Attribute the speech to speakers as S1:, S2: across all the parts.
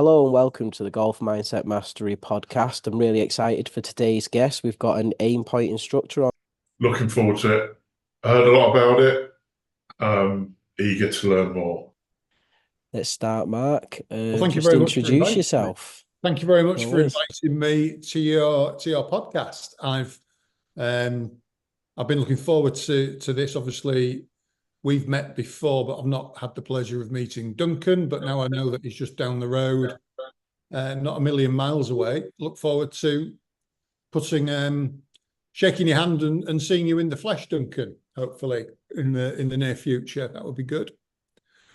S1: Hello and welcome to the Golf Mindset Mastery podcast. I'm really excited for today's guest. We've got an AimPoint instructor on.
S2: Looking forward to it. I heard a lot about it. Eager to learn more.
S1: Let's start, Mark.
S3: Well, thank you
S1: Just
S3: very much for
S1: introduce
S3: inviting me.
S1: yourself.
S3: Thank you very much
S1: No
S3: for
S1: worries.
S3: inviting me to your podcast. I've been looking forward to this. Obviously, we've met before, but I've not had the pleasure of meeting Duncan. But now I know that he's just down the road, not a million miles away. Look forward to shaking your hand and seeing you in the flesh, Duncan. Hopefully, in the near future, that would be good.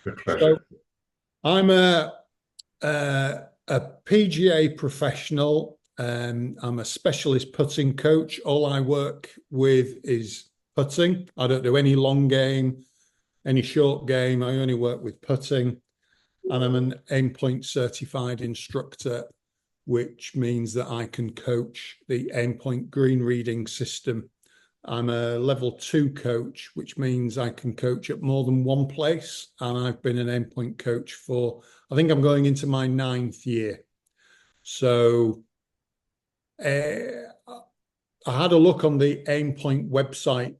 S2: With pleasure.
S3: So, I'm a PGA professional. I'm a specialist putting coach. All I work with is putting. I don't do any long game, any short game. I only work with putting. And I'm an AimPoint certified instructor, which means that I can coach the AimPoint green reading system. I'm a level 2 coach, which means I can coach at more than one place. And I've been an AimPoint coach for, I think I'm going into my 9th year. So I had a look on the AimPoint website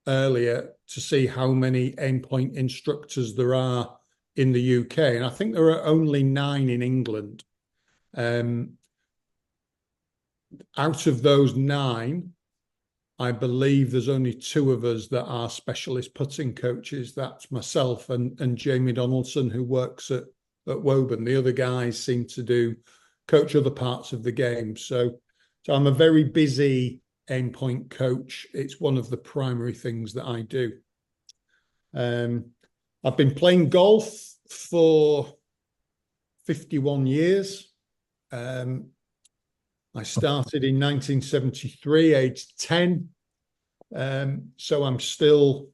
S3: earlier to see how many AimPoint instructors there are in the UK. And I think there are only 9 in England. Out of those 9, I believe there's only 2 of us that are specialist putting coaches. That's myself and Jamie Donaldson, who works at Woburn. The other guys seem to coach other parts of the game. So I'm a very busy AimPoint coach. It's one of the primary things that I do. I've been playing golf for 51 years. I started in 1973, aged 10. So I'm still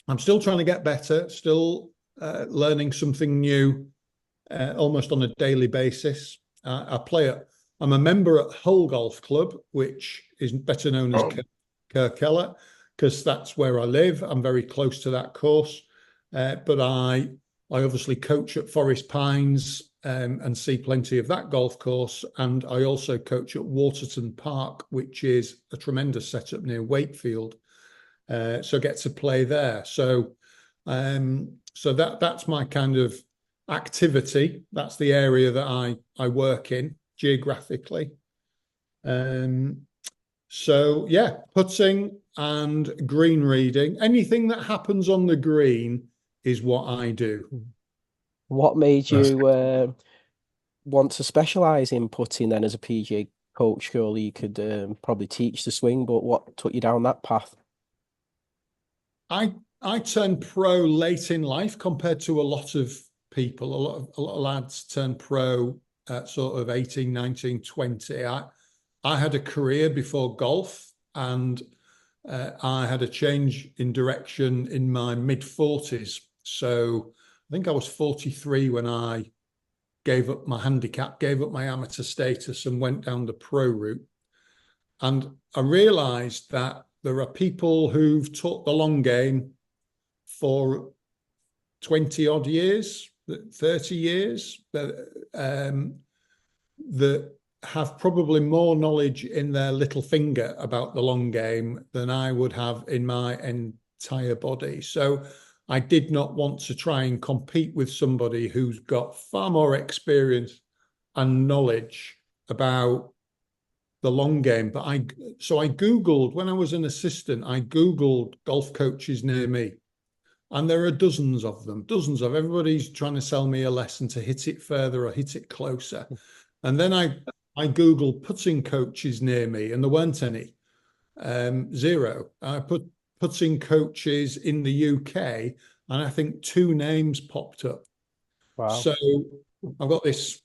S3: trying to get better, still learning something new, almost on a daily basis. I'm a member at Hull Golf Club, which is better known as Kirkella, because that's where I live. I'm very close to that course. But I obviously coach at Forest Pines, and see plenty of that golf course. And I also coach at Waterton Park, which is a tremendous setup near Wakefield. So get to play there. So that's my kind of activity. That's the area that I work in geographically. So yeah, putting and green reading. Anything that happens on the green is what I do.
S1: What made you want to specialise in putting then as a PGA coach? Surely you could probably teach the swing, but what took you down that path?
S3: I turned pro late in life compared to a lot of people. A lot of lads turn pro at sort of 18, 19, 20. I had a career before golf, and I had a change in direction in my mid-40s. So I think I was 43 when I gave up my handicap, gave up my amateur status, and went down the pro route. And I realized that there are people who've taught the long game for 20 odd years, 30 years, that have probably more knowledge in their little finger about the long game than I would have in my entire body. So I did not want to try and compete with somebody who's got far more experience and knowledge about the long game. So I Googled, when I was an assistant, I Googled golf coaches near me. And there are dozens of them, everybody's trying to sell me a lesson to hit it further or hit it closer. And then I Googled putting coaches near me, and there weren't any. 0. I put putting coaches in the UK, and I think 2 names popped up.
S1: Wow.
S3: So I've got this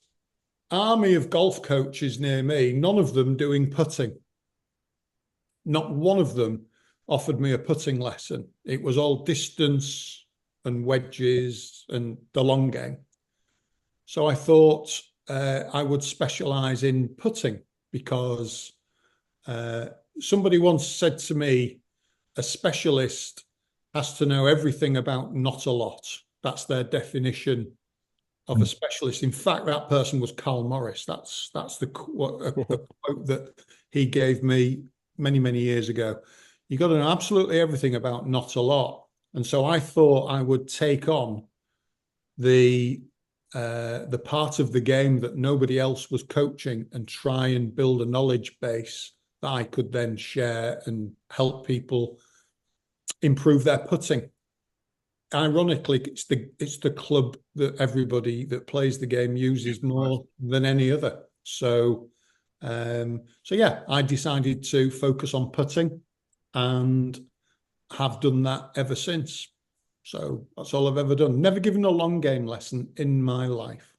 S3: army of golf coaches near me, none of them doing putting. Not one of them offered me a putting lesson. It was all distance and wedges and the long game. So I thought I would specialize in putting, because somebody once said to me, a specialist has to know everything about not a lot. That's their definition of a specialist. In fact, that person was Karl Morris. That's a quote that he gave me many, many years ago. You got to know absolutely everything about not a lot. And so I thought I would take on the part of the game that nobody else was coaching and try and build a knowledge base that I could then share and help people improve their putting. Ironically, it's the club that everybody that plays the game uses more than any other. So yeah, I decided to focus on putting and have done that ever since. So that's all I've ever done. Never given a long game lesson in my life.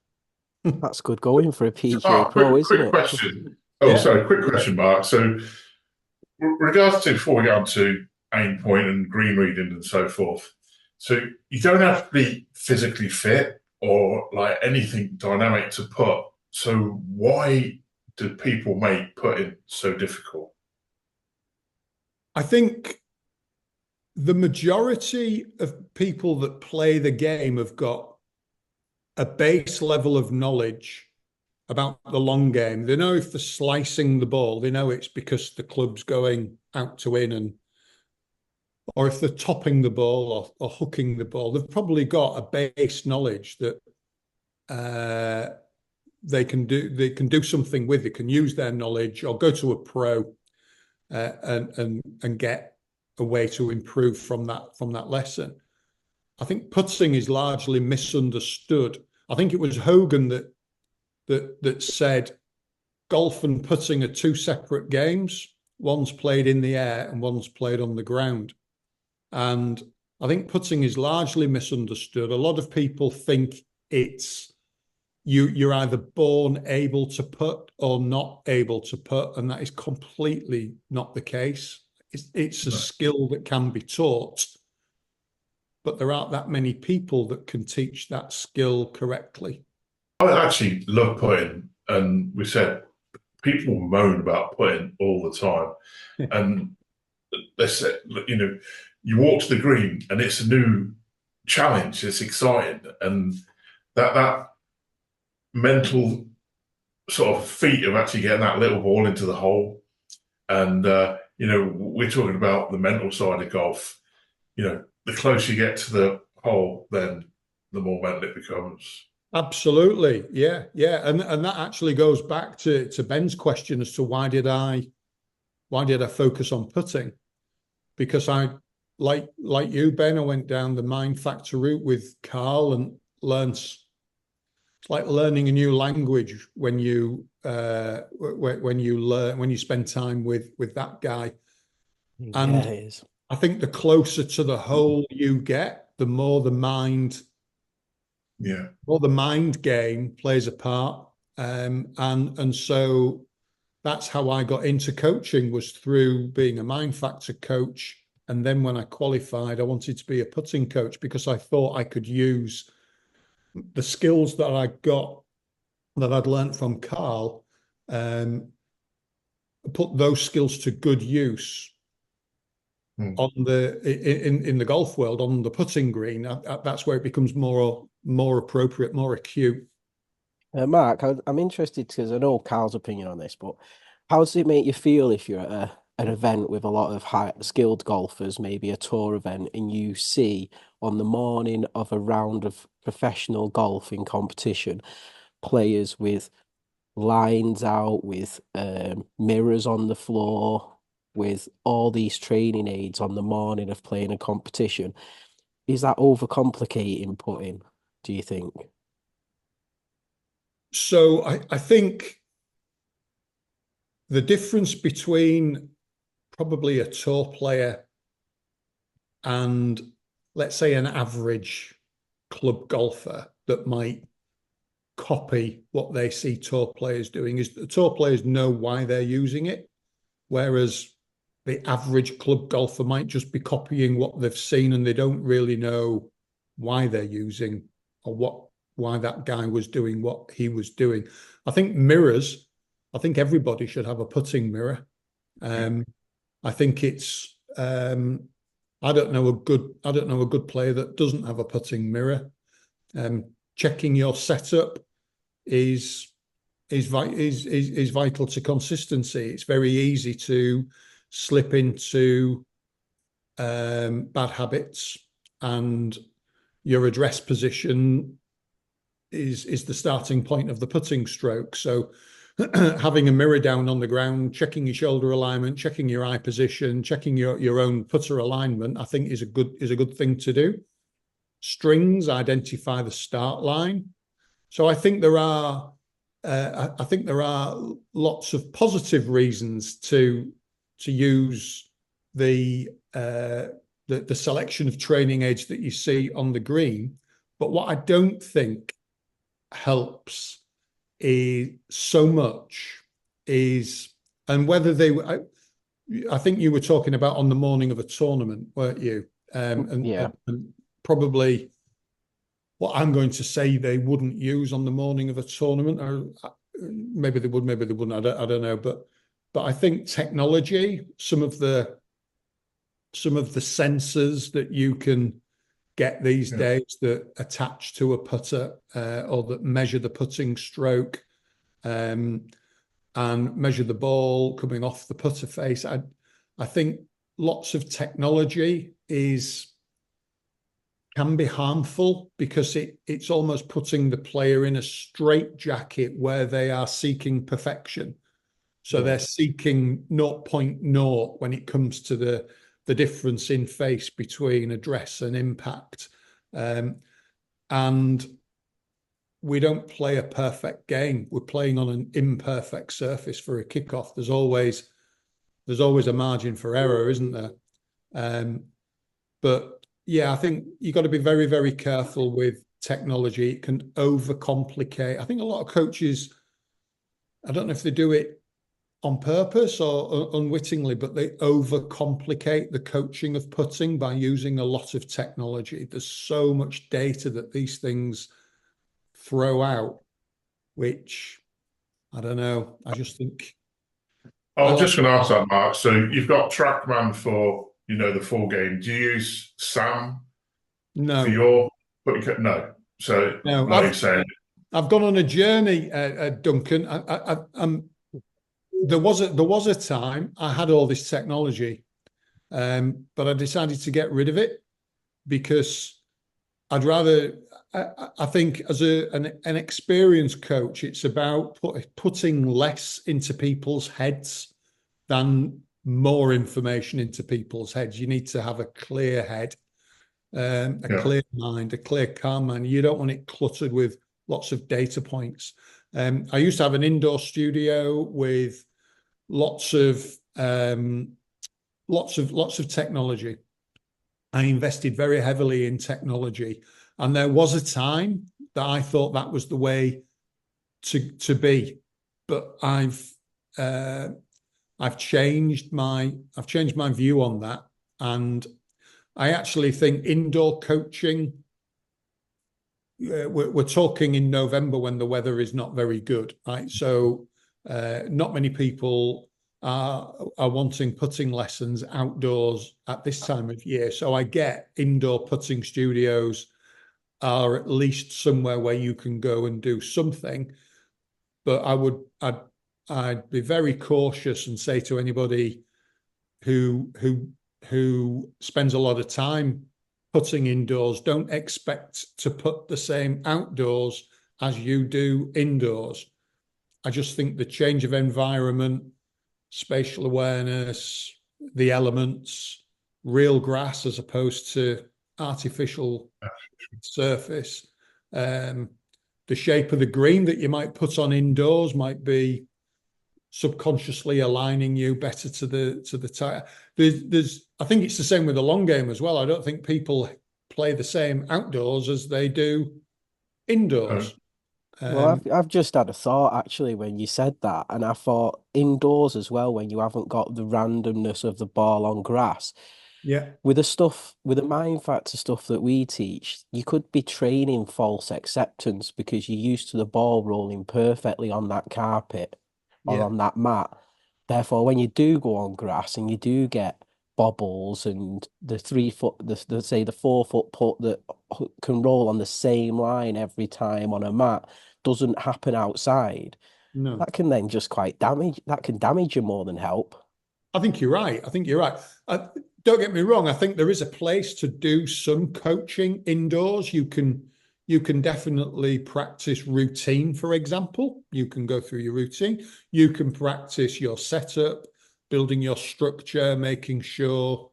S1: That's good going for a PGA Pro, isn't
S2: quick
S1: it?
S2: question. Oh,
S3: Yeah.
S2: sorry, quick question, Mark. So, regards to before we get on to aim point and green reading and so forth, so you don't have to be physically fit or like anything dynamic to put. So why do people make putting so difficult?
S3: I think the majority of people that play the game have got a base level of knowledge about the long game. They know if they're slicing the ball, they know it's because the club's going out to in, or if they're topping the ball or hooking the ball, they've probably got a base knowledge that they can do something with. They can use their knowledge or go to a pro and get a way to improve from that lesson. I think putting is largely misunderstood. I think it was Hogan that said golf and putting are two separate games. One's played in the air and one's played on the ground. And I think putting is largely misunderstood. A lot of people think it's you're either born able to put or not able to put, and that is completely not the case. It's a skill that can be taught, but there aren't that many people that can teach that skill correctly.
S2: I actually love putting, and we said people moan about putting all the time, and they said, you walk to the green and it's a new challenge. It's exciting, and that mental sort of feat of actually getting that little ball into the hole, and we're talking about the mental side of golf. The closer you get to the hole, then the more mental it becomes.
S3: Absolutely, yeah, and that actually goes back to Ben's question as to why did I focus on putting? Because I like you, Ben, I went down the mind factor route with Carl and learned. It's like learning a new language when you spend time with that guy. And
S1: Yeah, it is.
S3: I think the closer to the hole you get, the more the mind game plays a part. And so that's how I got into coaching, was through being a mind factor coach. And then when I qualified, I wanted to be a putting coach because I thought I could use the skills that I got, that I'd learned from Carl, put those skills to good use on in the golf world, on the putting green. That's where it becomes more appropriate, more acute.
S1: Mark, I'm interested because I know Carl's opinion on this, but how does it make you feel if you're at an event with a lot of high skilled golfers, maybe a tour event, and you see on the morning of a round of professional golfing competition, players with lines out, with mirrors on the floor, with all these training aids on the morning of playing a competition? Is that overcomplicating putting, do you think?
S3: So I think the difference between probably a tour player and, let's say, an average club golfer that might copy what they see tour players doing is the tour players know why they're using it, whereas the average club golfer might just be copying what they've seen and they don't really know why they're using or why that guy was doing what he was doing. I think mirrors, I think everybody should have a putting mirror. I think it's I don't know a good player that doesn't have a putting mirror. checking your setup is vital to consistency. It's very easy to slip into bad habits, and your address position is the starting point of the putting stroke. So having a mirror down on the ground, checking your shoulder alignment, checking your eye position, checking your own putter alignment, I think is a good thing to do. Strings identify the start line. So I think there are lots of positive reasons to use the selection of training aids that you see on the green. But what I don't think helps is so much is, and whether I think you were talking about on the morning of a tournament, weren't you?
S1: Yeah.
S3: And probably what I'm going to say they wouldn't use on the morning of a tournament, or maybe they would, maybe they wouldn't. I don't know, but I think technology, some of the sensors that you can get these days that attach to a putter or that measure the putting stroke and measure the ball coming off the putter face. I think lots of technology can be harmful because it's almost putting the player in a straitjacket where they are seeking perfection. So they're seeking 0.0 when it comes to the difference in face between address and impact. And we don't play a perfect game. We're playing on an imperfect surface for a kickoff. There's always a margin for error, isn't there? But yeah, I think you've got to be very, very careful with technology. It can overcomplicate. I think a lot of coaches, I don't know if they do it on purpose or unwittingly, but they overcomplicate the coaching of putting by using a lot of technology. There's so much data that these things throw out, which I don't know. I just think.
S2: I was just going to ask that, Mark. So you've got TrackMan for, the full game. Do you use Sam for your putting? No. So
S3: no,
S2: like you say,
S3: I've gone on a journey, Duncan. There was a time I had all this technology, but I decided to get rid of it because I'd rather. I think as an experienced coach, it's about putting less into people's heads than more information into people's heads. You need to have a clear head, clear mind, a clear, calm mind. You don't want it cluttered with lots of data points. I used to have an indoor studio with lots of technology. I invested very heavily in technology, and there was a time that I thought that was the way to be. But I've changed my view on that, and I actually think indoor coaching. We're talking in November when the weather is not very good, right? So not many people are wanting putting lessons outdoors at this time of year. So I get indoor putting studios are at least somewhere where you can go and do something. But I'd be very cautious and say to anybody who spends a lot of time putting indoors, don't expect to put the same outdoors as you do indoors. I just think the change of environment, spatial awareness, the elements, real grass as opposed to artificial surface, the shape of the green that you might put on indoors might be subconsciously aligning you better to the tire. I think it's the same with the long game as well. I don't think people play the same outdoors as they do indoors.
S1: Well, I've just had a thought actually when you said that, and I thought indoors as well when you haven't got the randomness of the ball on grass.
S3: Yeah.
S1: With the mind factor stuff that we teach, you could be training false acceptance because you're used to the ball rolling perfectly on that carpet or on that mat. Therefore, when you do go on grass and you do get bobbles and the 3 foot, the say the 4 foot putt that can roll on the same line every time on a mat doesn't happen outside,
S3: No,
S1: that can then just quite damage. That can damage you more than help.
S3: I think you're right. I think you're right. Don't get me wrong. I think there is a place to do some coaching indoors. You can definitely practice routine, for example. You can go through your routine. You can practice your setup, building your structure, making sure,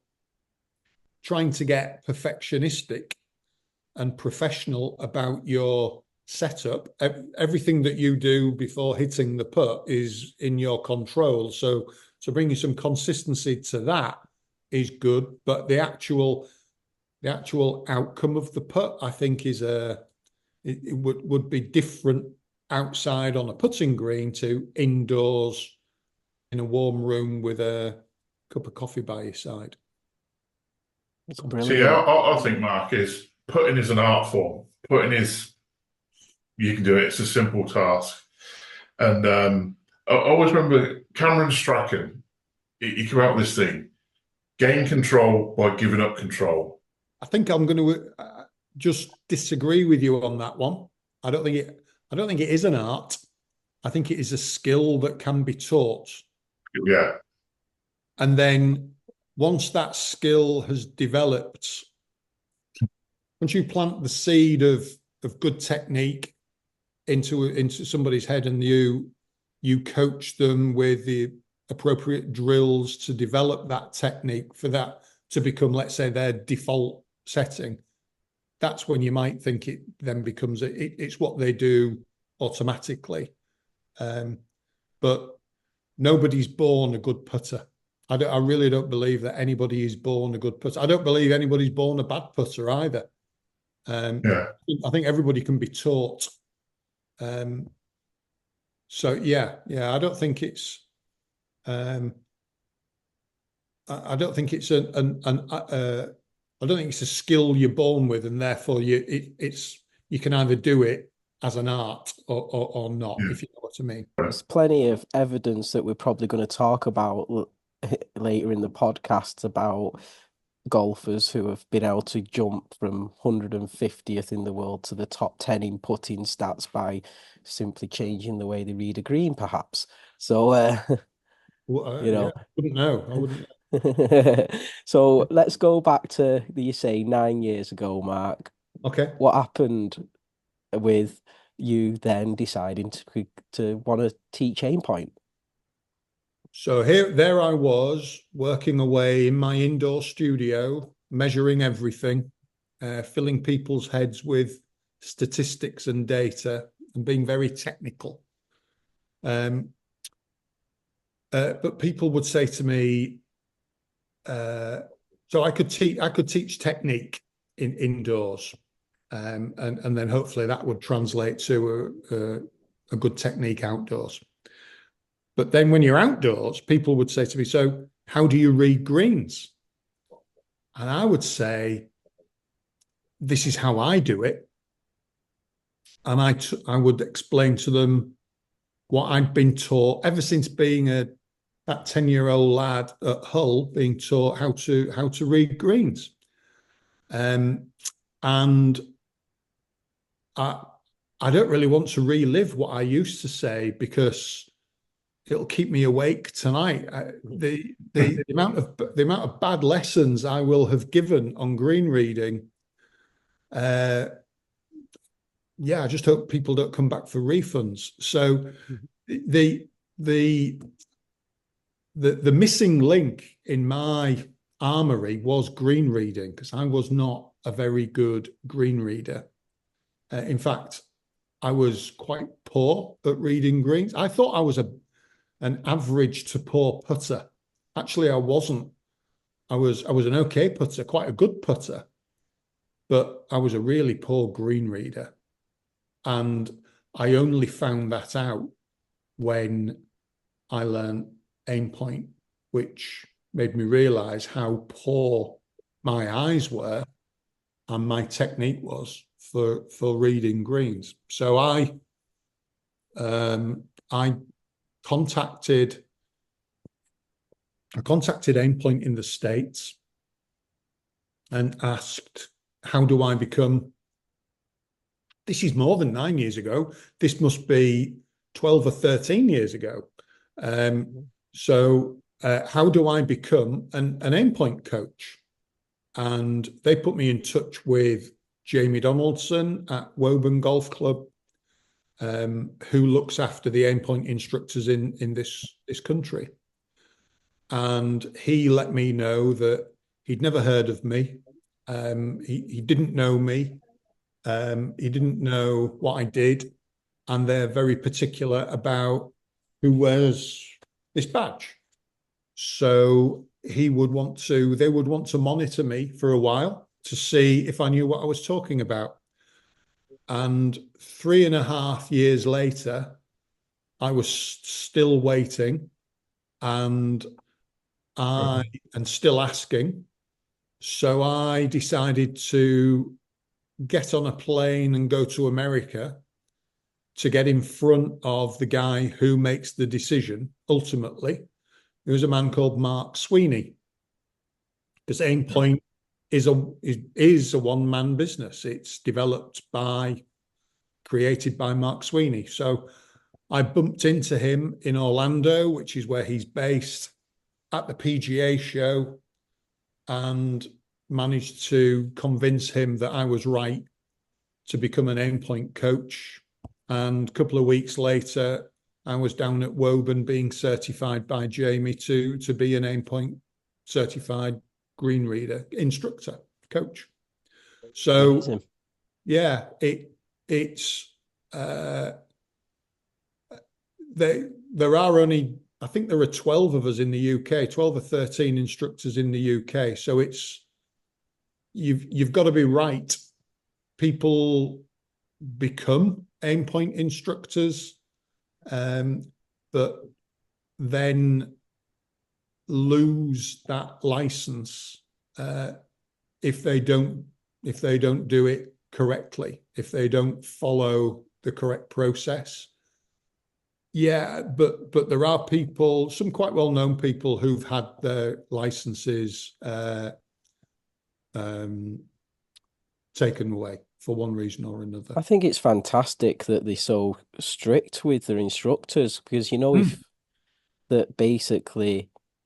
S3: trying to get perfectionistic and professional about your setup. Everything that you do before hitting the putt is in your control. So bringing some consistency to that is good. But the actual outcome of the putt, I think, is it would be different outside on a putting green to indoors in a warm room with a cup of coffee by your side.
S1: It's
S2: See,
S1: brilliant.
S2: I think, Mark, is putting is an art form. Putting is, you can do it. It's a simple task. And I always remember Cameron Strachan, he came out with this thing, gain control by giving up control.
S3: I think I'm going to just disagree with you on that one. I don't think it is an art. I think it is a skill that can be taught.
S2: Yeah.
S3: And then once that skill has developed, once you plant the seed of good technique into somebody's head and you coach them with the appropriate drills to develop that technique for that to become, let's say, their default setting, that's when you might think it then becomes it's what they do automatically. But nobody's born a good putter. I really don't believe that anybody is born a good putter. I don't believe anybody's born a bad putter either.
S2: Yeah.
S3: I think everybody can be taught. So yeah, I don't think it's I don't think it's I don't think it's a skill you're born with, and therefore you can either do it as an art or not,
S2: Yeah.
S3: if you know what I mean.
S1: There's plenty of evidence that we're probably going to talk about later in the podcast about golfers who have been able to jump from 150th in the world to the top 10 in putting stats by simply changing the way they read a green, perhaps. So,
S3: Well,
S1: you
S3: yeah,
S1: know.
S3: I wouldn't know. I wouldn't know.
S1: So let's go back to, you say, 9 years ago, Mark.
S3: Okay.
S1: What happened with you then deciding to want to teach AimPoint?
S3: So there I was working away in my indoor studio, measuring everything, filling people's heads with statistics and data, and being very technical. But people would say to me, so I could teach technique indoors, and then hopefully that would translate to a good technique outdoors. But then when you're outdoors, people would say to me, so how do you read greens? And I would say, this is how I do it. And I would explain to them what I'd been taught ever since being that 10-year-old lad at Hull, being taught how to read greens. And I don't really want to relive what I used to say, because it'll keep me awake tonight. The amount of bad lessons I will have given on green reading. I just hope people don't come back for refunds. So the missing link in my armory was green reading, because I was not a very good green reader. In fact, I was quite poor at reading greens. I thought I was an average to poor putter. Actually, I wasn't. I was an okay putter, quite a good putter, but I was a really poor green reader. And I only found that out when I learned AimPoint, which made me realize how poor my eyes were and my technique was for reading greens. So I contacted I contacted AimPoint in the States and asked, how do I become, this is more than 9 years ago, this must be 12 or 13 years ago. So how do I become an AimPoint coach? And they put me in touch with Jamie Donaldson at Woburn Golf Club, who looks after the AimPoint instructors in this country. And he let me know that he'd never heard of me. He didn't know me. He didn't know what I did. And they're very particular about who wears this badge. So they would want to monitor me for a while to see if I knew what I was talking about. And 3.5 years later, I was still waiting and still asking. So I decided to get on a plane and go to America to get in front of the guy who makes the decision ultimately. There was a man called Mark Sweeney, because AimPoint is a one-man business. It's created by Mark Sweeney. So I bumped into him in Orlando, which is where he's based, at the PGA show, and managed to convince him that I was right to become an AimPoint coach. And a couple of weeks later, I was down at Woburn being certified by Jamie to be an AimPoint certified green reader instructor coach. So amazing. Yeah, it's there are only, I think there are 12 of us in the UK, 12 or 13 instructors in the UK. So you've got to be right. People become AimPoint instructors, but then lose that license if they don't do it correctly, if they don't follow the correct process. Yeah, but there are people, some quite well-known people, who've had their licenses taken away for one reason or another.
S1: I think it's fantastic that they're so strict with their instructors, because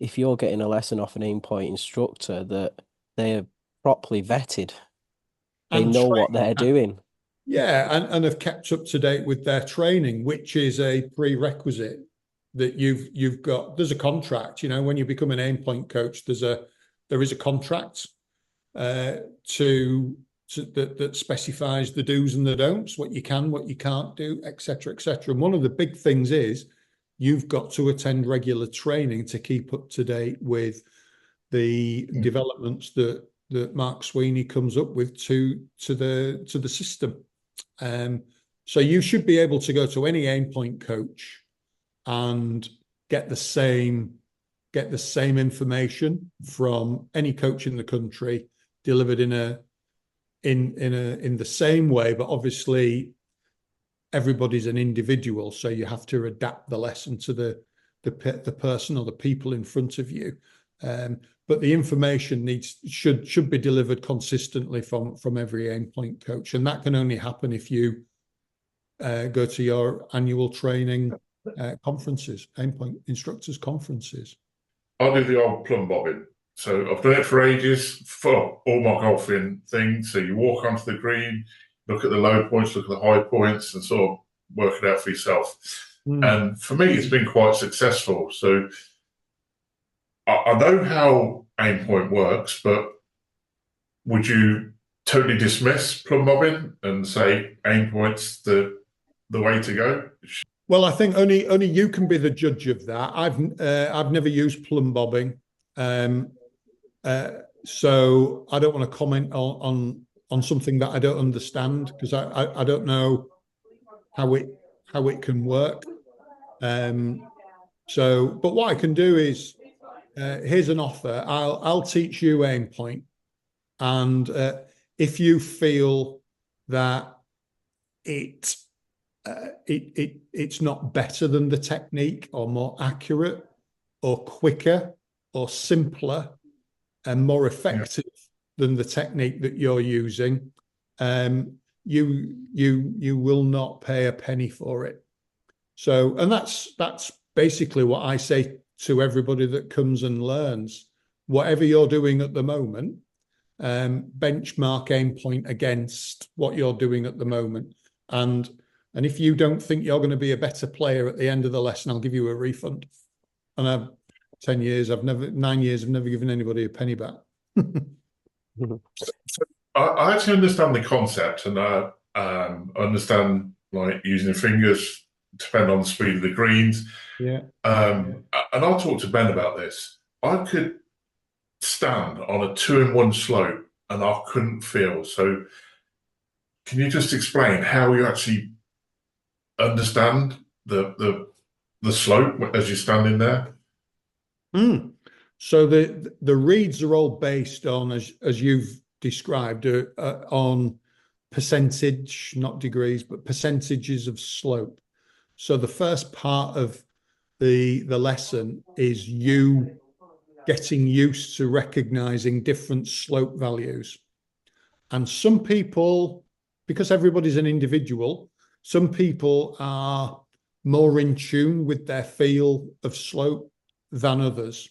S1: if you're getting a lesson off an AimPoint instructor, that they're properly vetted. They know what they're doing.
S3: Yeah, and have kept up to date with their training, which is a prerequisite that you've got. There's a contract, when you become an AimPoint coach, there is a contract that specifies the do's and the don'ts, what you can, what you can't do, etc., etc. And one of the big things is you've got to attend regular training to keep up to date with the developments that Mark Sweeney comes up with to the system. So you should be able to go to any AimPoint coach and get the same information from any coach in the country, delivered in the same way. But obviously everybody's an individual, so you have to adapt the lesson to the person or the people in front of you. But the information should be delivered consistently from every AimPoint coach, and that can only happen if you go to your annual training conferences, AimPoint instructors conferences.
S2: I do the old plumb bobbing. So I've done it for ages for all my golfing things. So you walk onto the green, look at the low points, look at the high points, and sort of work it out for yourself. And for me, it's been quite successful. So I know how AimPoint works, but would you totally dismiss plumb bobbing and say AimPoint's the way to go?
S3: Well, I think only you can be the judge of that. I've never used plumb bobbing, so I don't want to comment on something that I don't understand, because I don't know how it can work. But what I can do is, here's an offer. I'll teach you AimPoint, and if you feel that it's not better than the technique, or more accurate, or quicker, or simpler and more effective than the technique that you're using, you will not pay a penny for it. So, and that's basically what I say to everybody that comes and learns. Whatever you're doing at the moment, benchmark AimPoint against what you're doing at the moment. And if you don't think you're going to be a better player at the end of the lesson, I'll give you a refund. And I've 9 years, I've never given anybody a penny back.
S2: So I actually understand the concept, and I understand like using the fingers depend on the speed of the greens.
S3: Yeah.
S2: And I'll talk to Ben about this. I could stand on a 2-in-1 slope and I couldn't feel. So can you just explain how you actually understand the slope as you're standing there?
S3: So the reads are all based on, as you've described, on percentage, not degrees, but percentages of slope. So the first part of the lesson is you getting used to recognizing different slope values. And some people, because everybody's an individual, some people are more in tune with their feel of slope than others.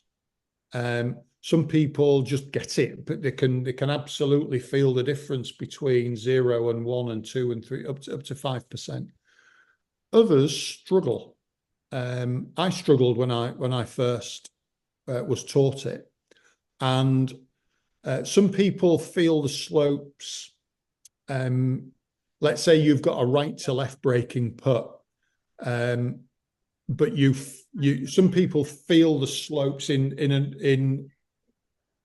S3: Some people just get it, but they can absolutely feel the difference between 0 and 1 and 2 and 3, up to 5%. Others struggle. I struggled when I first was taught it, and some people feel the slopes. Let's say you've got a right to left breaking putt, but some people feel the slopes in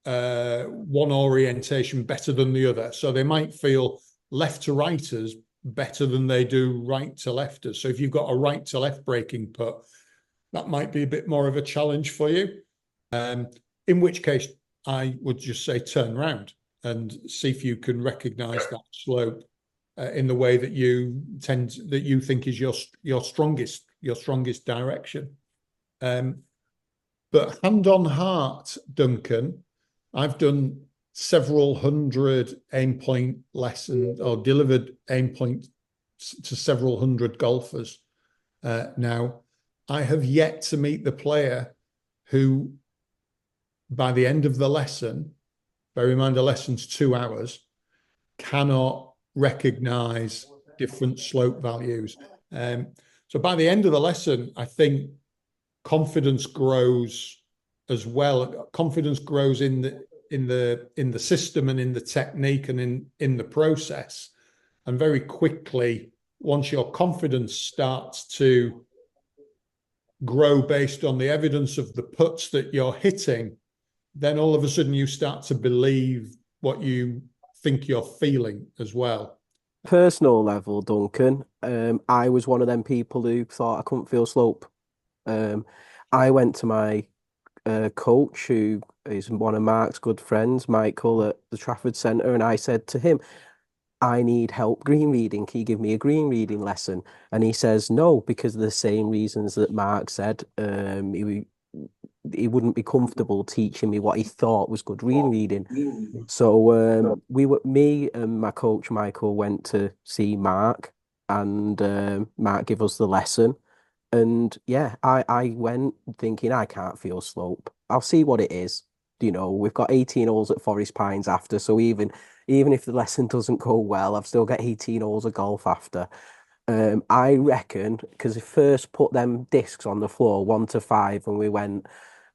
S3: one orientation better than the other. So they might feel left to righters better than they do right to lefters. So if you've got a right to left breaking putt, that might be a bit more of a challenge for you. In which case, I would just say turn around and see if you can recognize that slope in the way that you think is your strongest direction. But hand on heart, Duncan, I've done several hundred AimPoint lessons or delivered AimPoint to several hundred golfers now. I have yet to meet the player who, by the end of the lesson, bear in mind the lesson's 2 hours, cannot recognize different slope values. So by the end of the lesson, I think confidence grows as well. Confidence grows in the system and in the technique and in the process. And very quickly, once your confidence starts to grow based on the evidence of the putts that you're hitting, then all of a sudden you start to believe what you think you're feeling as well.
S1: Personal level, Duncan, I was one of them people who thought I couldn't feel slope. I went to my coach, who is one of Mark's good friends, Michael, at the Trafford Centre, and I said to him, I need help green reading. Can you give me a green reading lesson? And he says no, because of the same reasons that Mark said. He wouldn't be comfortable teaching me what he thought was good green reading. So me and my coach Michael went to see Mark, and Mark gave us the lesson. And yeah, I went thinking I can't feel slope. I'll see what it is. We've got 18 holes at Forest Pines after, so even if the lesson doesn't go well, I've still got 18 holes of golf after. I reckon, because we first put them discs on the floor, 1 to 5, and we went,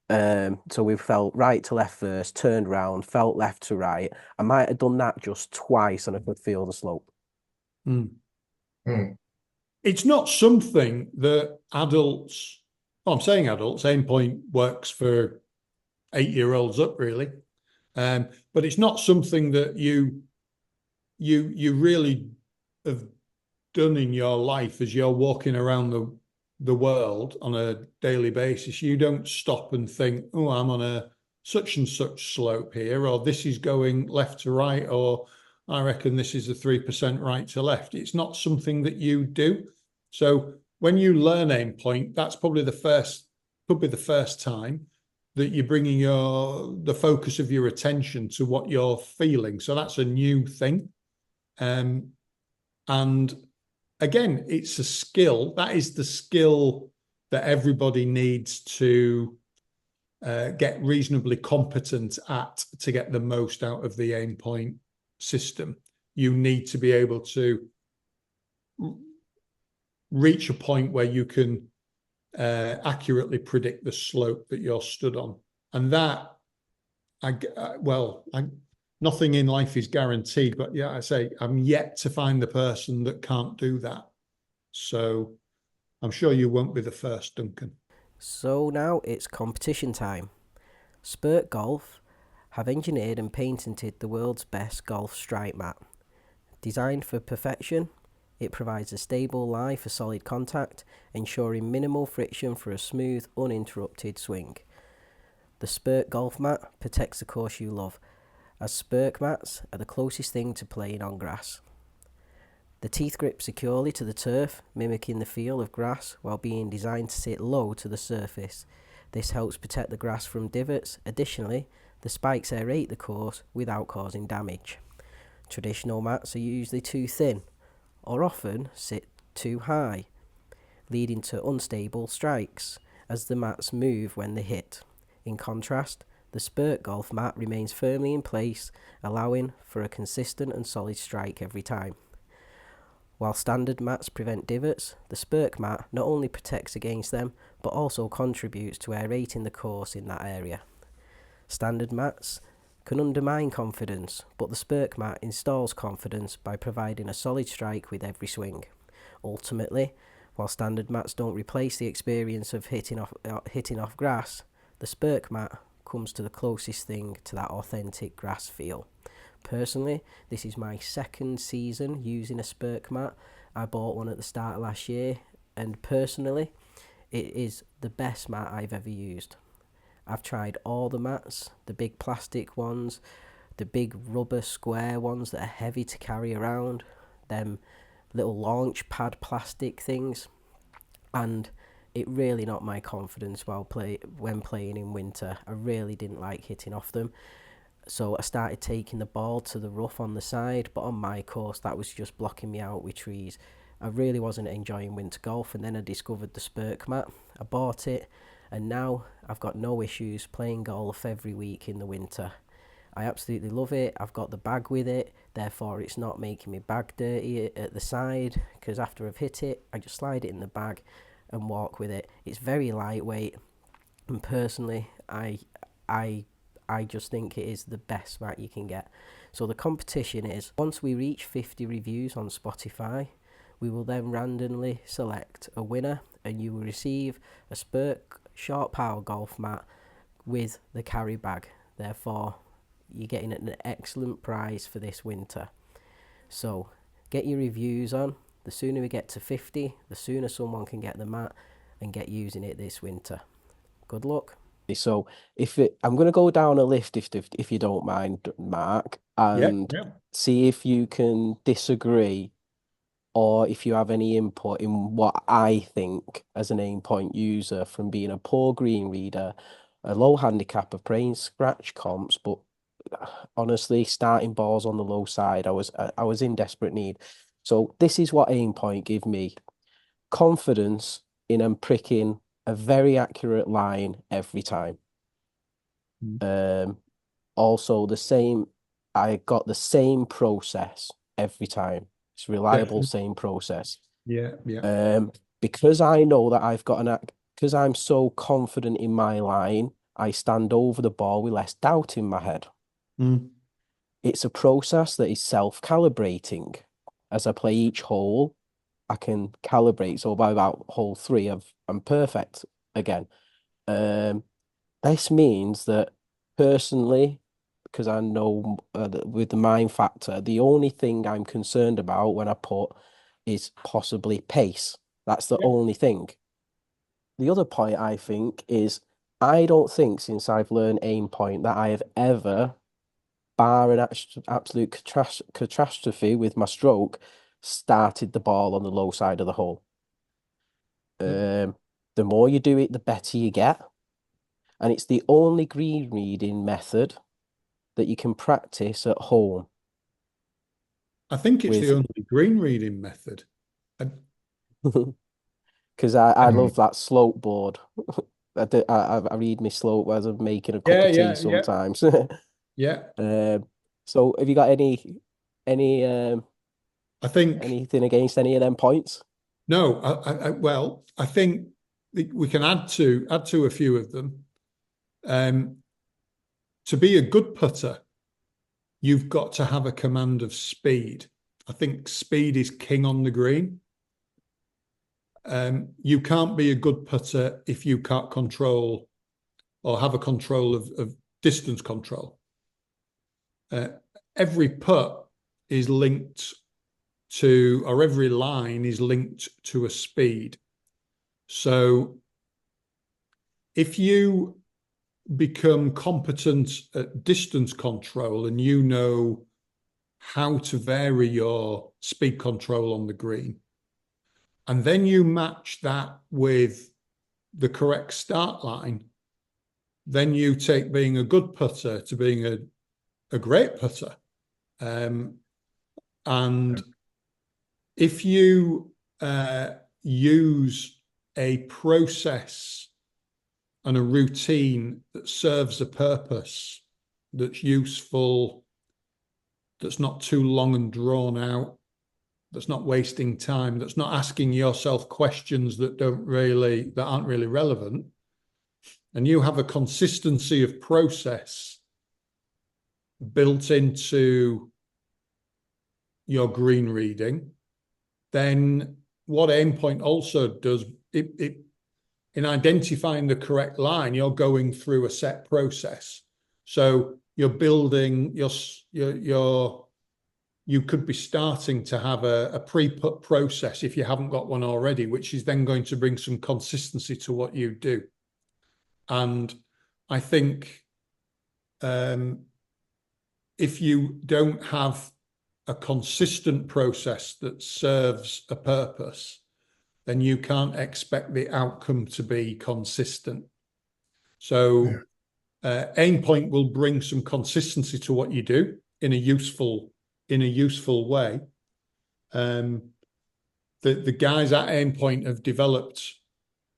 S1: so we felt right to left first, turned around, felt left to right. I might have done that just twice and I could feel the slope.
S3: It's not something that adults, I'm saying adults, AimPoint works for 8-year-olds up, really. But it's not something that you really have done in your life as you're walking around the world on a daily basis. You don't stop and think, oh, I'm on a such and such slope here, or this is going left to right, or I reckon this is a 3% right to left. It's not something that you do. So when you learn AimPoint, that's probably the first time that you're bringing the focus of your attention to what you're feeling. So that's a new thing. And again, it's a skill. That is the skill that everybody needs to get reasonably competent at to get the most out of the AimPoint system. You need to be able to reach a point where you can accurately predict the slope that you're stood on. And that, nothing in life is guaranteed, but yeah, I say I'm yet to find the person that can't do that. So I'm sure you won't be the first, Duncan.
S1: So now it's competition time. Spurt Golf have engineered and patented the world's best golf strike mat. Designed for perfection, it provides a stable lie for solid contact, ensuring minimal friction for a smooth, uninterrupted swing. The Spurt Golf mat protects the course you love, as Spurt mats are the closest thing to playing on grass. The teeth grip securely to the turf, mimicking the feel of grass while being designed to sit low to the surface. This helps protect the grass from divots. Additionally, the spikes aerate the course without causing damage. Traditional mats are usually too thin, or often sit too high, leading to unstable strikes as the mats move when they hit. In contrast, the Spurt Golf mat remains firmly in place, allowing for a consistent and solid strike every time. While standard mats prevent divots, the Spurt mat not only protects against them, but also contributes to aerating the course in that area. Standard mats can undermine confidence, but the Spurt mat installs confidence by providing a solid strike with every swing. Ultimately, while standard mats don't replace the experience of hitting off grass, the Spurt mat comes to the closest thing to that authentic grass feel. Personally, this is my second season using a Spurt mat. I bought one at the start of last year, and personally, it is the best mat I've ever used. I've tried all the mats, the big plastic ones, the big rubber square ones that are heavy to carry around, them little launch pad plastic things, and it really knocked my confidence when playing in winter. I really didn't like hitting off them. So I started taking the ball to the rough on the side, but on my course that was just blocking me out with trees. I really wasn't enjoying winter golf, and then I discovered the Spurt mat. I bought it, and now I've got no issues playing golf every week in the winter. I absolutely love it. I've got the bag with it, therefore it's not making me bag dirty at the side, because after I've hit it, I just slide it in the bag and walk with it. It's very lightweight, and personally, I just think it is the best mat you can get. So the competition is, once we reach 50 reviews on Spotify, we will then randomly select a winner, and you will receive a Spurt Short Power Golf mat with the carry bag. Therefore, you're getting an excellent prize for this winter. So get your reviews on. The sooner we get to 50, the sooner someone can get the mat and get using it this winter. Good luck. So I'm going to go down a list if you don't mind, Mark, and see if you can disagree or if you have any input in what I think as an AimPoint user, from being a poor green reader, a low handicapper, playing scratch comps, but honestly, starting balls on the low side, I was in desperate need. So this is what AimPoint give me: confidence in pricking a very accurate line every time. Also I got the same process every time. It's reliable, same process. Because I know that because I'm so confident in my line, I stand over the ball with less doubt in my head. It's a process that is self-calibrating. As I play each hole, I can calibrate. So by about hole 3, I'm perfect again. This means that personally, because I know with the mind factor, the only thing I'm concerned about when I putt is possibly pace. That's the only thing. The other point I think is, I don't think since I've learned AimPoint that I have ever, bar an absolute catastrophe with my stroke, started the ball on the low side of the hole. The more you do it, the better you get. and it's the only green reading method that you can practice at home
S3: I think it's the
S1: with.
S3: only green reading method.
S1: Because I love that slope board. I read my slope as I'm making a cup
S3: Yeah,
S1: of tea
S3: yeah, yeah,
S1: sometimes.
S3: yeah.
S1: So have you got any
S3: I think
S1: anything against any of them points?
S3: no. Well, I think we can add to a few of them. To be a good putter, you've got to have a command of speed. I think speed is king on the green. You can't be a good putter if you can't control or have a control of distance control. Every putt is linked to, or every line is linked to a speed. So if you become competent at distance control and you know how to vary your speed control on the green, and then you match that with the correct start line, then you take being a good putter to being a great putter. And if you use a process and a routine that serves a purpose, that's useful, that's not too long and drawn out, that's not wasting time, that's not asking yourself questions that aren't really relevant, and you have a consistency of process built into your green reading, then what AimPoint also does, in identifying the correct line, you're going through a set process. So you're building you could be starting to have a pre-put process if you haven't got one already, which is then going to bring some consistency to what you do. And I think if you don't have a consistent process that serves a purpose, then you can't expect the outcome to be consistent. So AimPoint will bring some consistency to what you do in a useful way. The guys at AimPoint have developed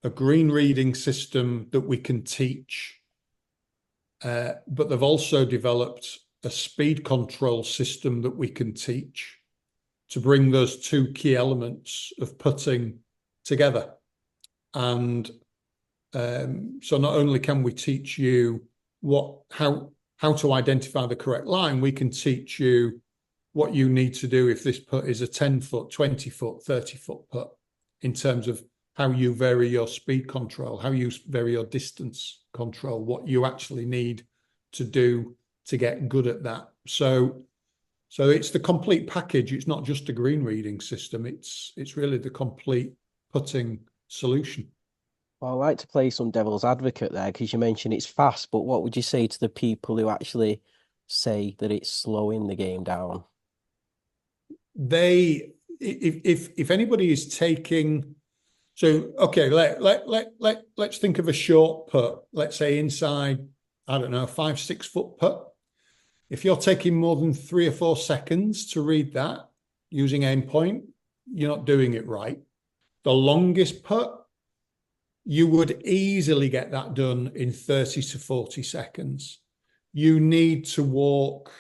S3: a green reading system that we can teach, but they've also developed a speed control system that we can teach to bring those two key elements of putting together. And so not only can we teach you how to identify the correct line, we can teach you what you need to do if this putt is a 10-foot, 20-foot, 30-foot putt, in terms of how you vary your speed control, how you vary your distance control, what you actually need to do to get good at that. So it's the complete package. It's not just a green reading system. It's really the complete putting solution.
S1: Well, I like to play some devil's advocate there because you mentioned it's fast, but what would you say to the people who actually say that it's slowing the game down?
S3: If anybody is taking, so okay, let's think of a short putt. Let's say inside, I don't know, 5-6 foot putt. If you're taking more than 3 or 4 seconds to read that using AimPoint, you're not doing it right. The longest putt, you would easily get that done in 30 to 40 seconds. You need to walk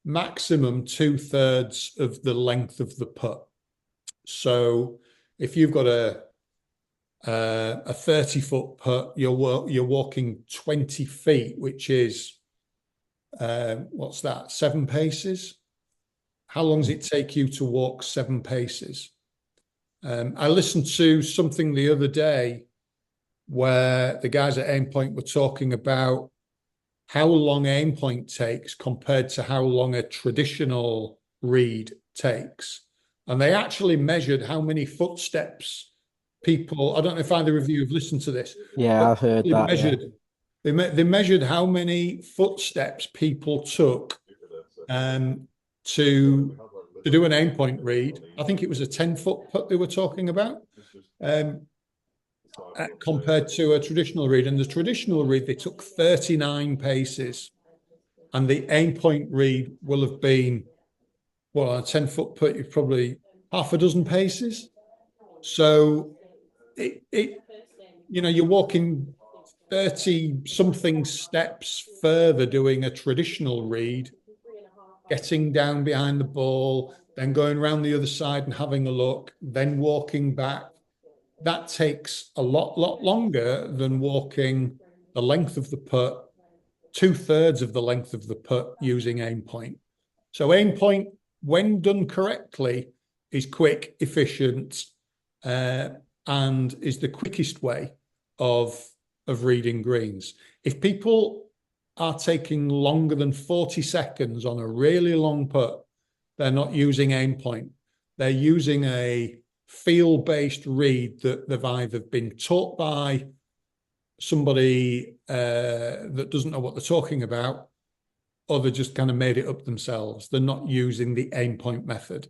S3: maximum 2/3 of the length of the putt. So if you've got a 30-foot putt, you're walking 20 feet, which is what's that? 7 paces. How long does it take you to walk 7 paces? I listened to something the other day where the guys at AimPoint were talking about how long AimPoint takes compared to how long a traditional read takes. And they actually measured how many footsteps people, I don't know if either of you have listened to this.
S1: Yeah, I've heard that.
S3: Measured, they measured how many footsteps people took to do an AimPoint read. I think it was a 10-foot putt they were talking about. compared to a traditional read. And the traditional read, they took 39 paces. And the AimPoint read will have been, well, a 10-foot putt, probably half a dozen paces. So you're walking 30 something steps further doing a traditional read, getting down behind the ball, then going around the other side and having a look, then walking back. That takes a lot longer than walking the length of the putt, 2/3 of the length of the putt using AimPoint. So AimPoint, when done correctly, is quick, efficient, and is the quickest way of reading greens. If people are taking longer than 40 seconds on a really long putt, they're not using AimPoint. They're using a feel-based read that they've either been taught by somebody that doesn't know what they're talking about, or they just kind of made it up themselves. They're not using the AimPoint method.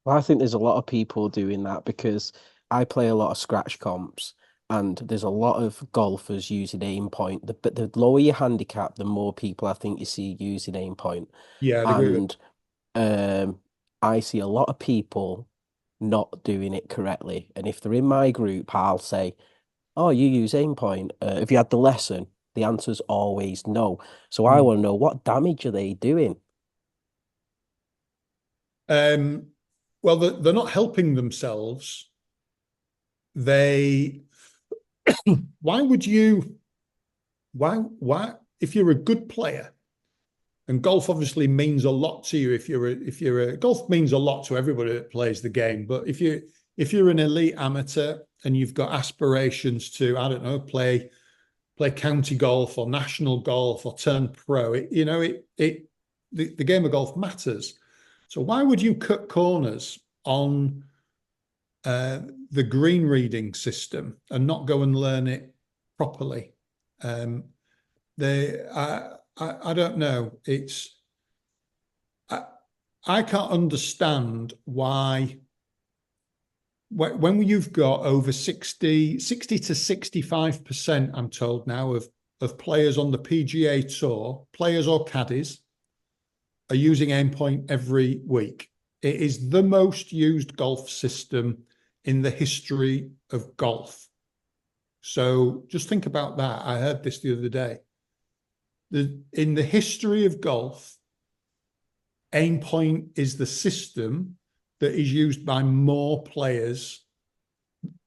S1: Well, I think there's a lot of people doing that because I play a lot of scratch comps and there's a lot of golfers using AimPoint. But the lower your handicap, the more people I think you see using AimPoint.
S3: Yeah, I'd agree with
S1: And I see a lot of people not doing it correctly. And if they're in my group, I'll say, "Oh, you use AimPoint. Have you had the lesson?" The answer's always no. So I
S3: that.
S1: want to know, what damage are they doing?
S3: Well, they're not helping themselves. Why would you, why, if you're a good player, and golf obviously means a lot to you, golf means a lot to everybody that plays the game, but if you're an elite amateur and you've got aspirations to, I don't know, play county golf or national golf or turn pro, the game of golf matters. So why would you cut corners on the green reading system and not go and learn it properly? I don't know. I can't understand why, when you've got over 60 to 65%, I'm told now, of players on the PGA Tour, players or caddies, are using AimPoint every week. It is the most used golf system in the history of golf. So just think about that. I heard this the other day. In the history of golf, AimPoint is the system that is used by more players,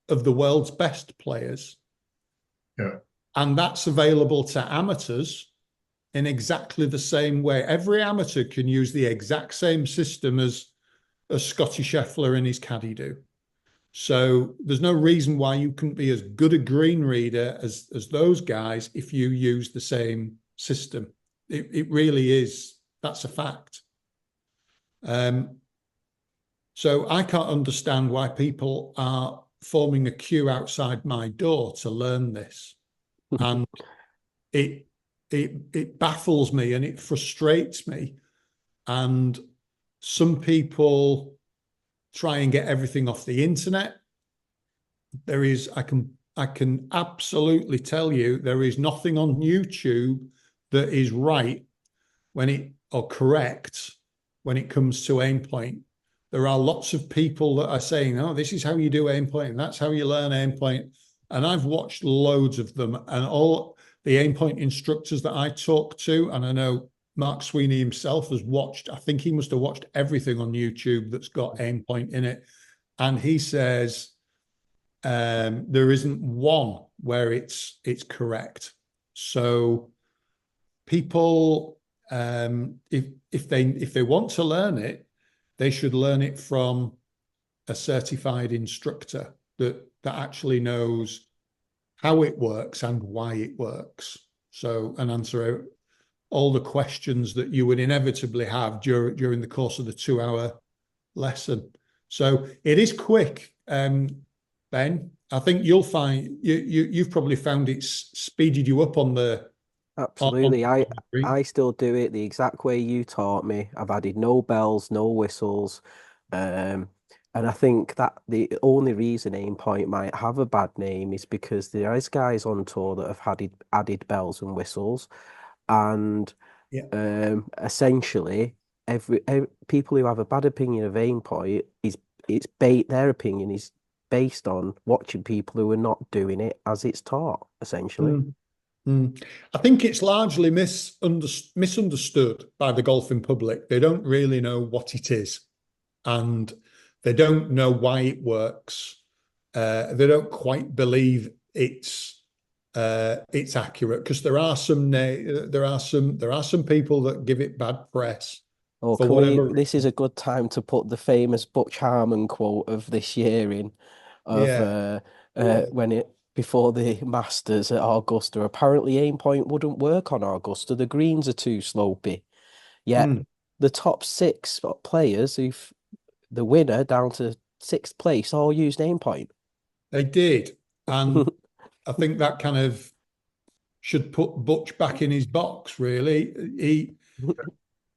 S3: of the world's best players.
S2: Yeah.
S3: And that's available to amateurs in exactly the same way. Every amateur can use the exact same system as Scotty Scheffler and his caddy do. So there's no reason why you couldn't be as good a green reader as those guys if you use the same system. It really is. That's a fact. So I can't understand why people are forming a queue outside my door to learn this. And it baffles me and it frustrates me. And some people try and get everything off the internet. I can absolutely tell you there is nothing on YouTube that is right or correct when it comes to AimPoint. There are lots of people that are saying, "Oh, this is how you do AimPoint, and that's how you learn AimPoint." And I've watched loads of them, and all the AimPoint instructors that I talk to, and I know Mark Sweeney himself has watched, I think he must have watched everything on YouTube that's got AimPoint in it. And he says there isn't one where it's correct. So people, if they want to learn it, they should learn it from a certified instructor that actually knows how it works and why it works. So, and answer all the questions that you would inevitably have during the course of the 2-hour lesson. So it is quick, Ben. I think you'll find you've probably found it's speeded you up on the.
S1: Absolutely. I still do it the exact way you taught me. I've added no bells, no whistles. Um, And I think that the only reason AimPoint might have a bad name is because there is guys on tour that have had added bells and whistles, and
S3: Yeah.
S1: essentially every people who have a bad opinion of AimPoint is it's bait their opinion is based on watching people who are not doing it as it's taught, essentially.
S3: Mm. Mm. I think it's largely misunderstood by the golfing public. They don't really know what it is, and they don't know why it works. They don't quite believe it's accurate, because there are some people that give it bad press
S1: Or
S3: for
S1: can we?
S3: whatever.
S1: This is a good time to put the famous Butch Harmon quote of this year in, of
S3: Yeah.
S1: when it before the Masters at Augusta. Apparently, aim point wouldn't work on Augusta. The greens are too slopey. Yet
S3: Mm,
S1: the top six players, who've the winner down to sixth place, all used aim point.
S3: they did, and I think that kind of should put Butch back in his box. Really,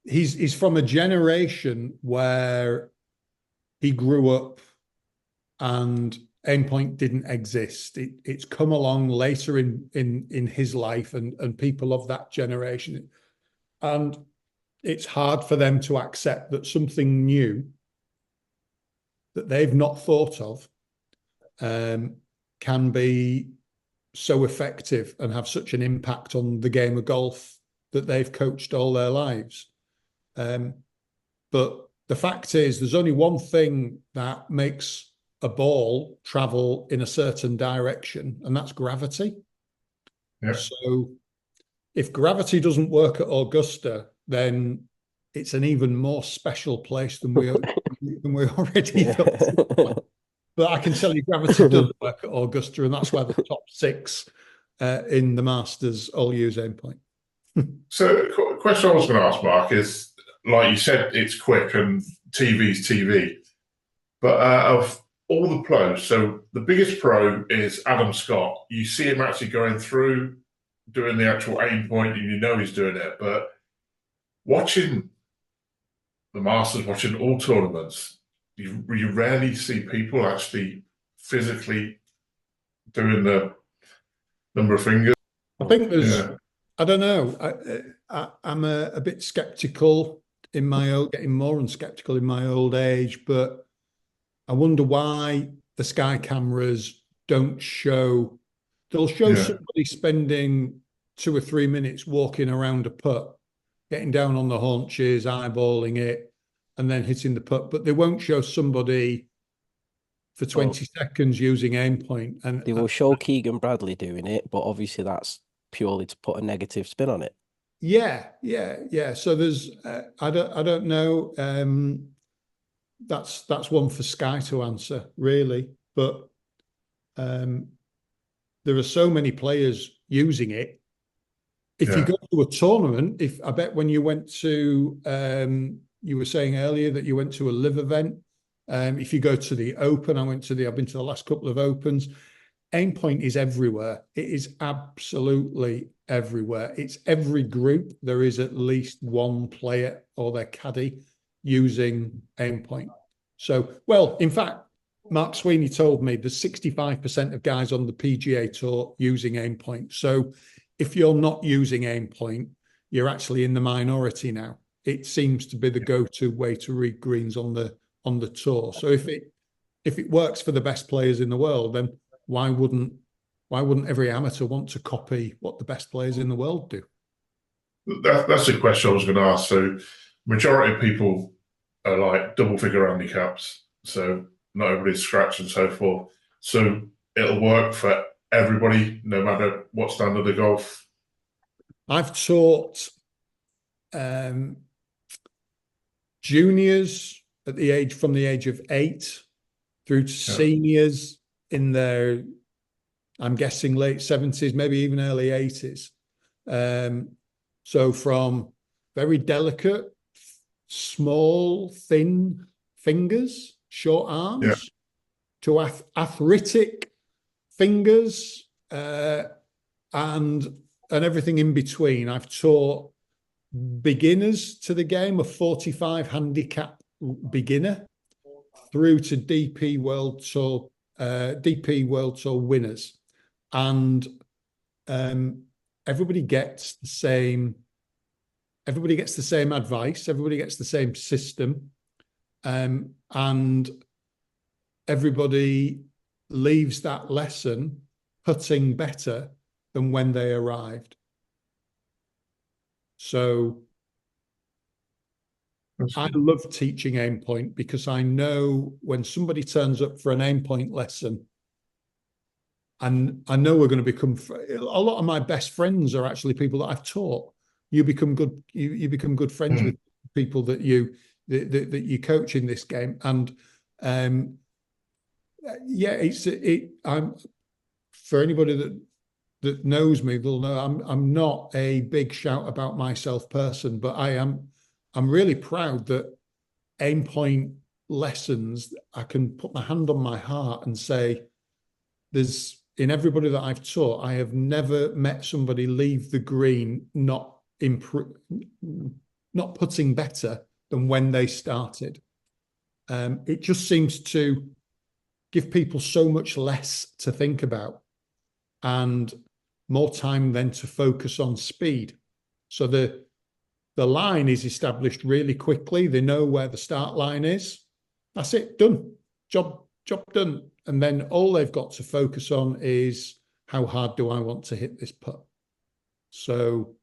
S3: he's from a generation where he grew up and AimPoint didn't exist. It's come along later in his life, and people of that generation, and it's hard for them to accept that something new that they've not thought of can be so effective and have such an impact on the game of golf that they've coached all their lives. But the fact is, there's only one thing that makes a ball travel in a certain direction, and that's gravity.
S2: Yeah.
S3: So if gravity doesn't work at Augusta, then it's an even more special place than we already thought. But I can tell you, gravity does work at Augusta, and that's why the top six in the Masters all use AimPoint.
S2: So, a question I was going to ask, Mark, is like you said, it's quick and TV's TV, but of all the pros, so the biggest pro is Adam Scott. You see him actually going through doing the actual aim point, and you know he's doing it. But watching the Masters, watching all tournaments, you rarely see people actually physically doing the number of fingers.
S3: I think there's,
S2: Yeah.
S3: I don't know, I'm a bit skeptical in my old, getting more and skeptical in my old age, but I wonder why the Sky cameras don't show. They'll show somebody spending 2 or 3 minutes walking around a putt, getting down on the haunches, eyeballing it, and then hitting the putt, but they won't show somebody for 20 seconds using aim point. And
S1: they will show Keegan Bradley doing it, but obviously that's purely to put a negative spin on it.
S3: Yeah. So there's, I don't know. That's one for Sky to answer, really. But there are so many players using it. If you go to a tournament, I bet when you went to, you were saying earlier that you went to a live event. If you go to the Open, I've been to the last couple of Opens. AimPoint is everywhere. It is absolutely everywhere. It's every group. There is at least one player or their caddy using AimPoint. So, well, in fact, Mark Sweeney told me there's 65% of guys on the PGA Tour using AimPoint. So if you're not using AimPoint, you're actually in the minority now. It seems to be the go-to way to read greens on the tour. So if it works for the best players in the world, then why wouldn't every amateur want to copy what the best players in the world do?
S2: That's the question I was going to ask. So majority of people are like double figure handicaps. So not everybody's scratched and so forth. So it'll work for everybody, no matter what standard of golf.
S3: I've taught juniors from the age of 8 through to seniors in their, I'm guessing, late 70s, maybe even early 80s. So from very delicate, small, thin fingers, short arms, to arthritic fingers, and everything in between. I've taught beginners to the game, a 45 handicap beginner, through to DP World Tour, DP World Tour winners, and everybody gets the same. Everybody gets the same advice. Everybody gets the same system, and everybody leaves that lesson putting better than when they arrived. So I love teaching AimPoint because I know when somebody turns up for an AimPoint lesson, and I know we're going to become, a lot of my best friends are actually people that I've taught. You become good, you become good friends with people that you coach in this game. And yeah, I'm, for anybody that knows me, they'll know I'm not a big shout about myself person, but I'm really proud that AimPoint lessons, I can put my hand on my heart and say, there's, in everybody that I've taught, I have never met somebody leave the green not putting better than when they started. It just seems to give people so much less to think about and more time then to focus on speed. So the line is established really quickly. They know where the start line is. That's it, done. Job done. And then all they've got to focus on is how hard do I want to hit this putt. So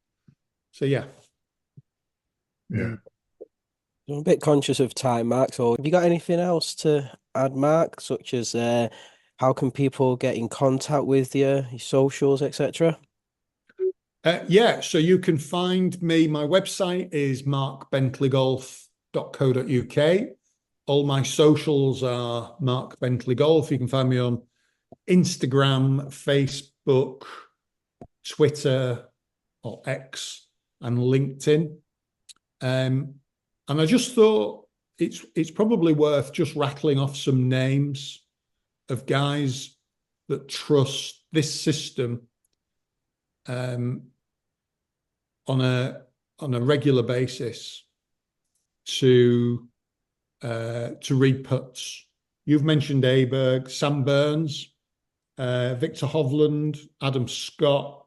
S3: yeah.
S2: Yeah.
S1: I'm a bit conscious of time, Mark. So have you got anything else to add, Mark, such as how can people get in contact with you, your socials, etc.?
S3: Yeah, so you can find me. My website is markbentleygolf.co.uk. All my socials are Mark Bentley Golf. You can find me on Instagram, Facebook, Twitter, or X, and LinkedIn. And I just thought it's probably worth just rattling off some names of guys that trust this system on a regular basis to read putts. You've mentioned Aberg, Sam Burns, Victor Hovland, Adam Scott,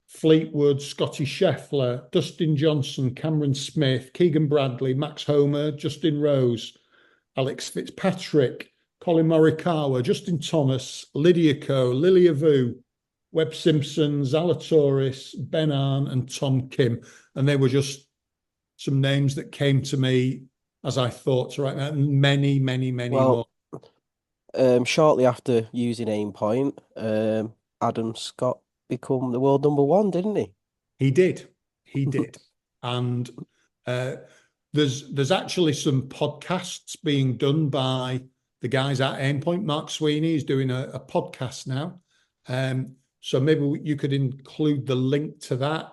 S3: Fleetwood, Scotty Scheffler, Dustin Johnson, Cameron Smith, Keegan Bradley, Max Homer, Justin Rose, Alex Fitzpatrick, Colin Morikawa, Justin Thomas, Lydia Ko, Lilia Vu, Webb Simpson, Zalatoris, Ben Arn, and Tom Kim. And they were just some names that came to me as I thought to right now, and many more.
S1: Shortly after using AimPoint, Adam Scott become the world number one, didn't he?
S3: He did. And there's actually some podcasts being done by the guys at AimPoint. Mark Sweeney is doing a podcast now. So maybe you could include the link to that.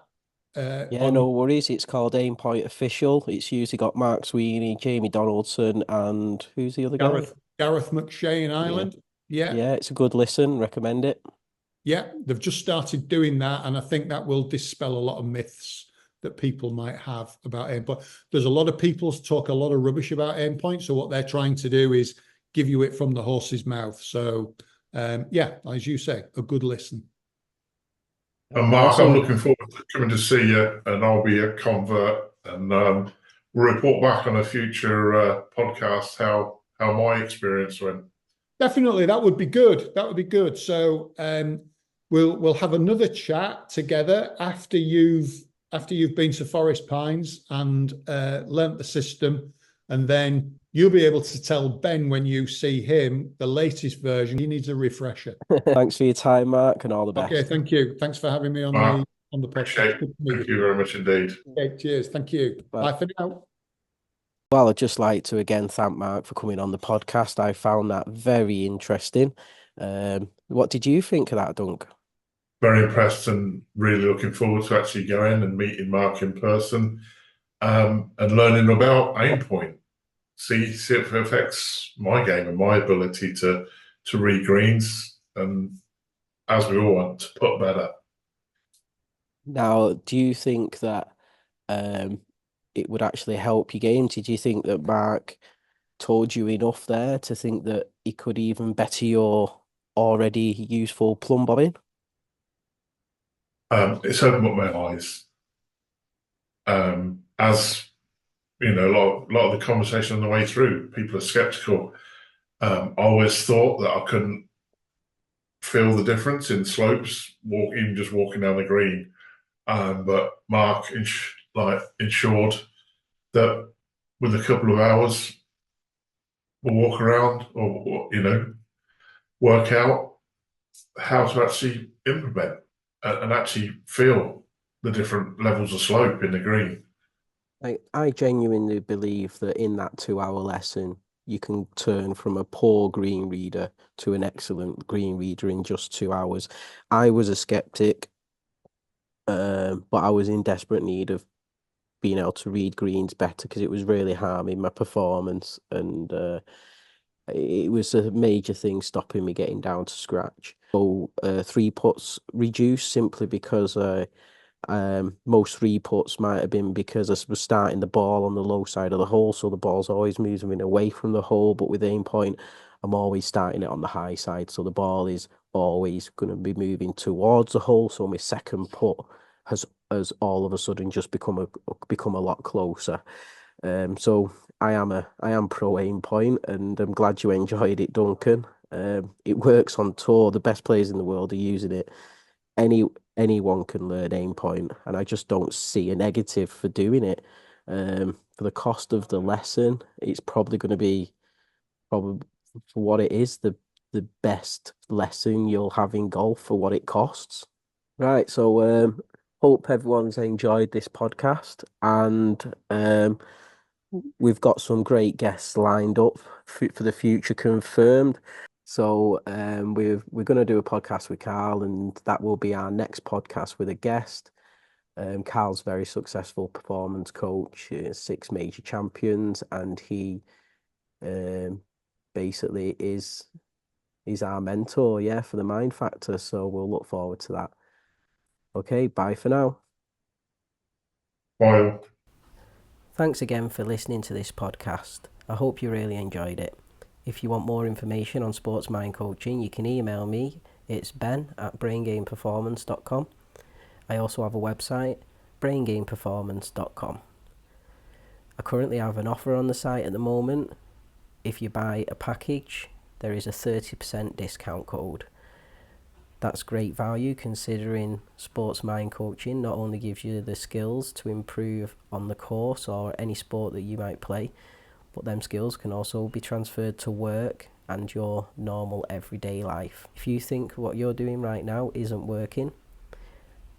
S1: Yeah, no worries. It's called AimPoint Official. It's usually got Mark Sweeney, Jamie Donaldson, and who's the other guy?
S3: Gareth McShay in Ireland.
S1: Yeah, it's a good listen. Recommend it.
S3: Yeah, they've just started doing that, and I think that will dispel a lot of myths that people might have about AimPoint. There's a lot of people talk a lot of rubbish about AimPoint, so what they're trying to do is give you it from the horse's mouth. So, yeah, as you say, a good listen.
S2: And Mark, I'm looking forward to coming to see you, and I'll be a convert, and we'll report back on a future podcast how my experience went.
S3: Definitely, that would be good. That would be good. So we'll have another chat together after you've been to Forest Pines and learnt the system, and then you'll be able to tell Ben when you see him the latest version. He needs a refresher.
S1: Thanks for your time, Mark, and all the best.
S3: Okay, thank you. Thanks for having me on the podcast.
S2: Thank you very much indeed.
S3: Okay, cheers. Thank you. Bye for now.
S1: Well, I'd just like to again thank Mark for coming on the podcast. I found that very interesting. What did you think of that, Dunk?
S2: Very impressed and really looking forward to actually going and meeting Mark in person and learning about AimPoint. See if it affects my game and my ability to read greens, and as we all want, to put better.
S1: Now, do you think that it would actually help your game? Did you think that Mark told you enough there to think that he could even better your already useful plumb bobbing?
S2: It's opened up my eyes. As you know, a lot of the conversation on the way through, people are skeptical. I always thought that I couldn't feel the difference in slopes, even just walking down the green. But Mark ensured that with a couple of hours, we'll walk around or work out how to actually implement and actually feel the different levels of slope in the green.
S1: I genuinely believe that in that 2 hour lesson, you can turn from a poor green reader to an excellent green reader in just 2 hours. I was a skeptic, but I was in desperate need of being able to read greens better because it was really harming my performance, and it was a major thing stopping me getting down to scratch. So three putts reduced simply because most three putts might have been because I was starting the ball on the low side of the hole, so the ball's always moving away from the hole. But with AimPoint, I'm always starting it on the high side, so the ball is always going to be moving towards the hole. So my second putt has all of a sudden just become a lot closer. So I am pro AimPoint, and I'm glad you enjoyed it, Duncan. It works on tour. The best players in the world are using it. Any anyone can learn AimPoint, and I just don't see a negative for doing it. For the cost of the lesson, it's probably going to be probably for what it is, the best lesson you'll have in golf for what it costs. Right, so hope everyone's enjoyed this podcast, and we've got some great guests lined up for the future confirmed. So we're going to do a podcast with Carl, and that will be our next podcast with a guest. Carl's very successful performance coach, 6 major champions, and he basically is our mentor, yeah, for the Mind Factor. So we'll look forward to that. Okay, bye for now.
S2: Bye.
S1: Thanks again for listening to this podcast. I hope you really enjoyed it. If you want more information on sports mind coaching, you can email me. It's ben@braingameperformance.com. I also have a website, braingameperformance.com. I currently have an offer on the site at the moment. If you buy a package, there is a 30% discount code. That's great value considering sports mind coaching not only gives you the skills to improve on the course or any sport that you might play, but them skills can also be transferred to work and your normal everyday life. If you think what you're doing right now isn't working,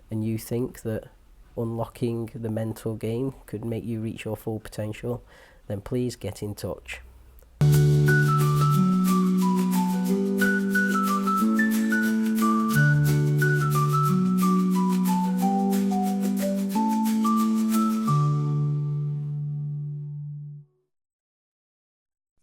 S1: and you think that unlocking the mental game could make you reach your full potential, then please get in touch.